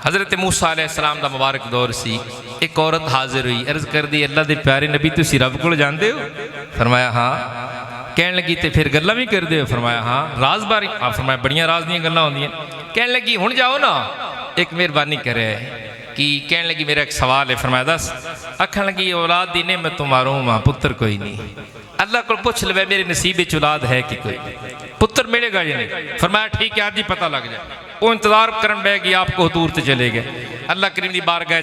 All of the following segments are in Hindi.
हज़रत मूसा अलैहिस्सलाम का मुबारक दौर सी। एक औरत हाजिर हुई, अर्ज कर दी अल्लाह के प्यारे नबी तुसी रब को जानते हो? फरमाया हाँ। कहने लगी तो फिर गल्लां भी करते हो? फरमाया हाँ। राज बारे? आप फरमाया बड़ियां राज दी गल्लां होंदियां। कहने लगी हुण जाओ ना, एक मेहरबानी करे कि कहने लगी मेरा एक सवाल है। फरमाया दस। आखन लगी औलाद दी नेमत तो मारूम हाँ, पुत्र कोई नहीं। अल्लाह को पूछ लवे मेरे नसीब विच औलाद है कि कोई पुत्र मिलेगा या नहीं? फरमाया ठीक है, आज ही पता लग जाए। वो इंतजार करन बह गई, आपको दूर से चले गए। अल्लाह करीम की बारगाह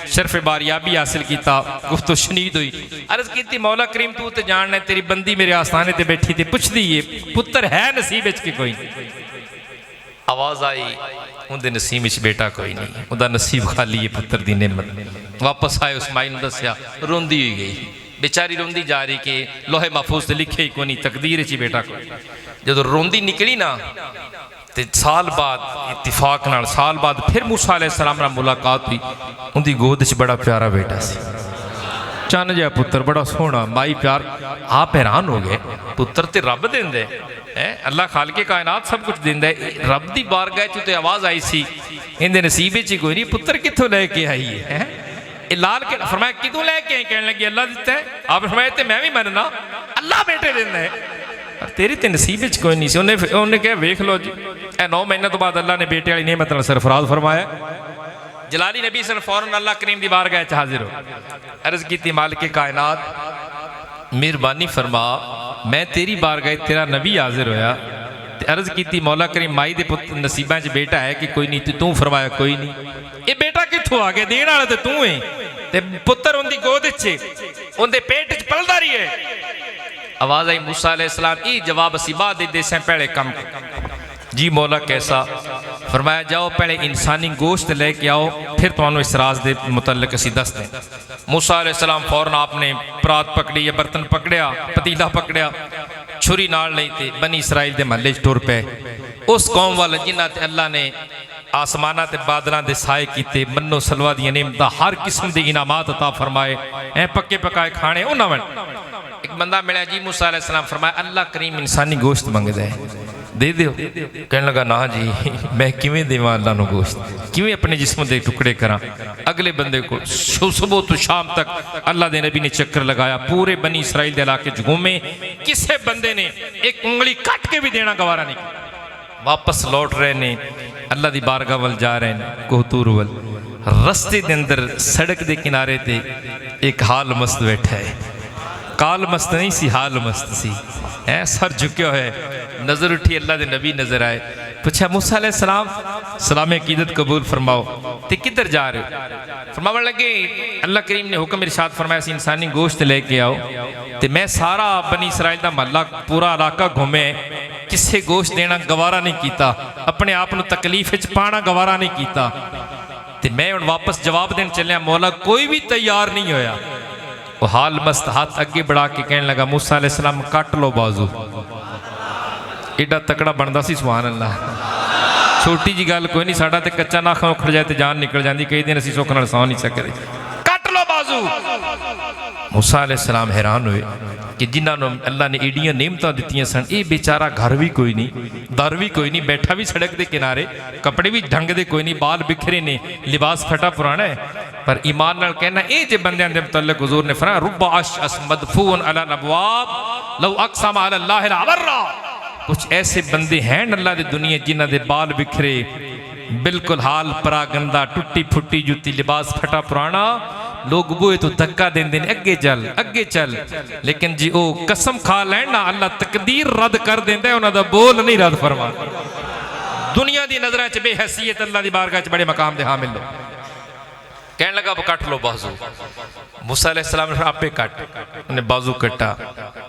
शरफ बारियाबी हासिल किया, गुफ्तो शनीद हुई। अर्ज की मौला करीम तू तो जानना तेरी बंदी मेरे आस्थाने ते बैठी थी, पुछदी है पुत्र है नसीब विच कि कोई? आवाज आई उनके नसीब विच बेटा कोई नहीं, उनका नसीब खाली है पुत्र की नेमत। वापस आए उस माई ने दसिया, रोंदी हुई गई बेचारी, रोंदी जा रही कि लोहे महफूज से लिखे ही को नहीं, तकदीर च बेटा कोई। जो रोंदी निकली ना तो साल बाद इत्तिफाक नाल साल बाद फिर मूसा अलैहिस्सलाम नाल मुलाकात हुई। उनकी गोद च बड़ा प्यारा बेटा सी, चन जिहा पुत्र, बड़ा सोहना। माई प्यार आप हैरान हो गए, पुत्र तो रब देंदे है, अल्लाह खालिके कायनात सब कुछ देंदा है। रब की बारगाह च तो आवाज़ आई सी इहदे नसीब च कोई नहीं, पुत्र कित्थों लैके आई है? लाल के फरमाया कितों लैके आई? कहने लगी अल्लाह दिता है। आप फरमाया तो मैं भी मनना, अल्लाह बेटे देंदा है, तेरी तो नसीब विच कोई नहीं सी। उन्हें कहा वेख लो जी, 9 महीने तो बाद अल्लाह ने बेटे वाली नेमत नाल सरफराज फरमाया। जलाली नबी सन फौरन अल्लाह करीम की बारगाह च हाजिर हो, अर्ज की मालिक कायनात मेहरबानी फरमा, मैं तेरी बारगाह तेरा नबी हाजिर होया, अर्ज की मौला करीम माई दे पुत्र नसीबा च बेटा है कि कोई नहीं? तू फरमाया कोई नहीं। ये बेटा कित्थों आ गया? देने वाला तो तू है, ते पुत्र उनकी गोद च उनके पेट च पलदा रही है। आवाज आई मूसा अलैहिस्सलाम ये जवाब असीबा दे देसे पहले कम जी मौला कैसा? फरमाया जाओ पहले इंसानी गोश्त लेके आओ, फिर तुहानू इस राज के मुतल्लिक असी दस दें। मूसा अलैहिस्सलाम फौरन आपने परात पकड़ी या बर्तन पकड़िया, पतीला पकड़िया, छुरी नाल नहीं थे बनी इसराइल के महल्ले टुर पे उस कौम वाल जिन्हां ते अल्लाह ने आसमाना ते बादलों के साए किते, मन्नो सलवा दी नेमत हर किस्म के इनामात अता फरमाए, पक्के पकाए खाने उन्होंने। एक बंदा मिला जी मूसा अलैहिस्सलाम, फरमाया अल्लाह करीम इंसानी गोश्त मंगदा है, दे दो। कहने लगा ना जी मैं किवें देवां अल्लाह नूं गोश्त, किवें अपने जिस्म के टुकड़े करा? अगले बंदे को सुबह तो शाम तक अल्लाह के नबी ने चक्कर लगाया, पूरे बनी इसराइल के इलाके घूमे, किसी बंदे ने एक उंगली कट के भी देना गवारा नहीं। वापस लौट रहे ने, अल्लाह की बारगाह वल जा रहे हैं, कोहतूर वल। रस्ते के अंदर सड़क के किनारे ते एक हाल मस्त बैठा है, काल मस्त नहीं सी, हाल मस्त सी, सर झुक्यो है, नजर उठी, अल्लाह के नबी नजर आए। पूछा मूसा अलैहिस्सलाम सलाम अकीदत कबूल फरमाओ, ते किधर जा रहे हो? फरमावन लगे अल्लाह करीम ने हुक्म इरशाद फरमाया सी इंसानी गोश्त लेके आओ, ते मैं सारा बनी इसराइल का महला पूरा इलाका घूमे, किसे गोश्त देना गवारा नहीं किया, अपने आप को तकलीफ पाना गवारा नहीं किया। ते मैं हुण वापस जवाब देन चलिया, मौला कोई भी तैयार नहीं होया। वो हाल मस्त हाथ अगे बढ़ा के कहने लगा मूसा अलैहिस्सलाम कट लो बाजू। एडा तकड़ा बनता सी सुभान अल्लाह, छोटी जी गल कोई नहीं, साडा ते कच्चा नाखा उखड़ जाए तो जान निकल जाती, कई दिन असीं सुख नाल सौ नहीं सकते, कट लो बाजू। मूसा अलैहिस्सलाम हैरान हुए कि जिन्होंने अल्लाह ने एडियां नेमतां दित्तियां सन, ये बेचारा घर भी कोई नहीं, दर भी कोई नहीं, बैठा भी सड़क के किनारे, कपड़े भी ढंग दे कोई नहीं, बाल बिखरे ने, लिबास फटा पुराना है, पर ईमान नाल कहना ये जे बंदियां दे मुतल्लिक हुजूर ने फरमाया रुब्बा अशअस मदफून अला नबवाब लौ अक़सम अला अल्लाह लअबर्रा। कुछ ऐसे बंदे हैं अल्लाह की दुनिया जिन्हां दे बाल बिखरे, बिल्कुल हाल परा गंदा, टुट्टी फुट्टी जुत्ती, लिबास फटा पुराना, लोग बूहे तो धक्का देंदे ने अगे चल अगे चल, लेकिन जी वो कसम खा लैन ना अल्लाह तकदीर रद्द कर देंदा है, उन्हां दा बोल नहीं रद्द फरमांदा। दुनिया की नज़रां च बेहैसियत अल्लाह की बारगाह च बड़े मकाम दे हामिल लोग। कहने लगा कट लो बाजू। मूसा अलैहिस्सलाम ने आपे कट, उन्हें बाजू कटा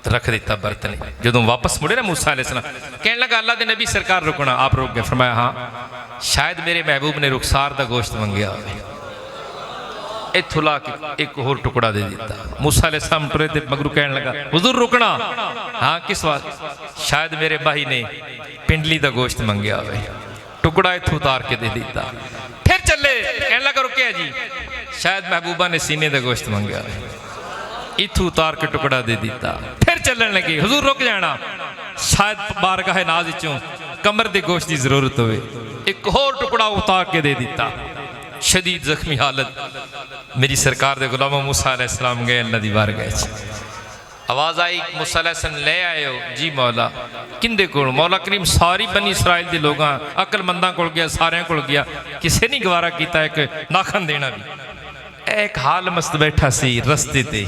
रख दिता बर्तन। जो वापस मुड़े ना मूसा अलैहिस्सलाम, कहने लगा अल्लाह के नबी सरकार रुकना, आप रुक गए। फरमाया हाँ शायद मेरे महबूब ने रुखसार का गोश्त मंगया हो। इत्थों ला के एक होर टुकड़ा दे दिता। मूसा अलैहिस्सलाम टुरे ते मगरू कहने लगा हुजूर रुकना, हाँ किस बात? शायद मेरे भाई ने पिंडली का गोश्त मंगया हो, टुकड़ा इत्थों उतार के दे दिता। फिर चले, कहने लगा रुके जी, शायद महबूबा ने सीने का गोश्त मंगया, इत्थों उतार के टुकड़ा दे दिता। फिर चलन लगे, हुजूर रुक जाना, शायद बारगाह नाज चों कमर के गोश्त की जरूरत हो, एक होर टुकड़ा उतार के दे दिता। शदीद जख्मी हालत मेरी सरकार दे गुलाम मूसा अलैहिस्सलाम गए अल्लाह दी बारगाह च आवाज़ आई मूसा अलैहिस्सलाम ले आए हो जी मौला किंदे कोल मौला करीम सारी बनी इसराइल के लोगों अकलमंदा कोल गया सारे कोल गया किसी नहीं गवारा किया एक नाखन देना भी एक हाल मस्त बैठा सी रस्ते ते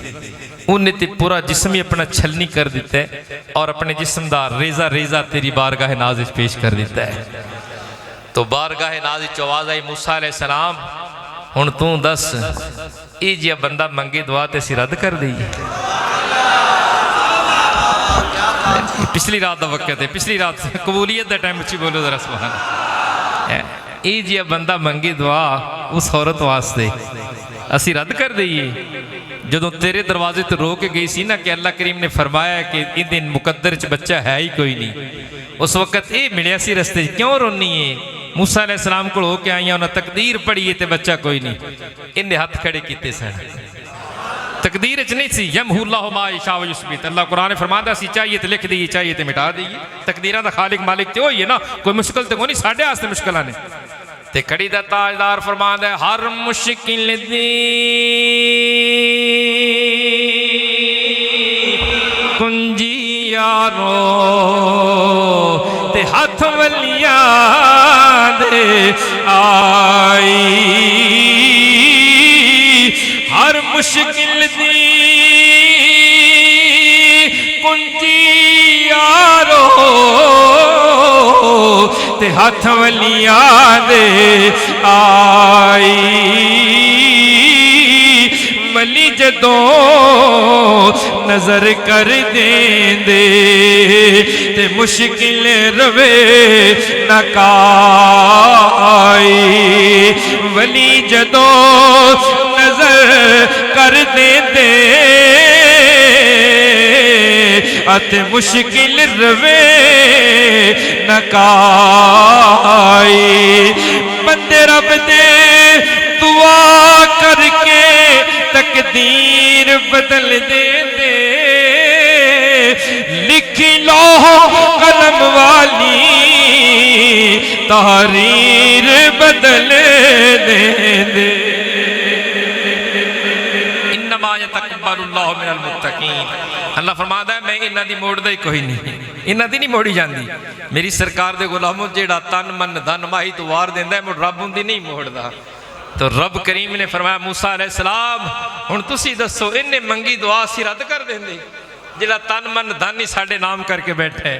उन्हें ते पूरा जिस्म ही अपना छलनी कर दिता है और अपने जिस्म का रेजा रेजा तेरी बारगाह नाज विच पेश कर दिता है। तो बारगाह नाज विच आवाज़ आई मूसा अलैहिस्सलाम हुण तू दस ये जिहा बंदा मंगे दुआ ते असीं रद्द कर दईए। पिछली रात का वक्त है पिछली रात कबूलियत का टाइम अच्छी बोलो जरा सुभान ये जिहा बंदा मंगे दुआ उस औरत वास्ते असी रद्द कर दईए जदों तेरे दरवाजे तो रो के गई सी ना कि अल्लाह करीम ने फरमाया कि इन दिन मुकद्दर च बच्चा है ही कोई नहीं उस वक्त ये मिलिया सी रस्ते क्यों रोनी है मूसा अलैहिस्सलाम को होके आई उन्हें तकदीर पढ़ी है तो बच्चा कोई नहीं इन्हें हाथ खड़े किए सन तकदीर च नहीं सी यमहुल्लाहु मा यशा व युस्बित अल्लाह कुरान ने फरमाता सी चाहिए तो लिख दी चाहिए तो मिटा दी तकदीर का खालिक मालिक तो ही है ना कोई मुश्किल तो कोई नहीं साढ़े वास्ते मुश्किल ने ते कड़ी दा ताजदार फरमांदा है हर मुश्किल दी कुंजी यारो ते हाथ वलिया दे आई हर मुश्किल दी कुंजी यारो ते हाथ वलिया दे आई वली जदों नजर कर देंदे ते मुश्किल रवे न काई वली जदों नजर कर देंदे अते मुश्किल रवे न काई बंदे रब दे दुआ करके तकदीर बदल दे लिखी लो कलम वाली तहरीर बदल दे इन्नमा यतक़ब्बलुल्लाहु मिनल मुत्तक़ीन अल्लाह फरमाता है मैं इन्हां दी मोड़दा ही कोई नहीं इन्हां दी नहीं मोड़ी जाती मेरी सरकार दे गुलामों जेड़ा तन मन धन माही तो वार देंदा है मुड़ रब उंदी नहीं मोड़दा। तो रब करीम ने फरमाया मूसा अलैहिस्सलाम हुण तुसी दसो इन्हें मंगी दुआ असीं रद्द कर देंदे जेड़ा तन मन धन ही साडे नाम करके बैठा है।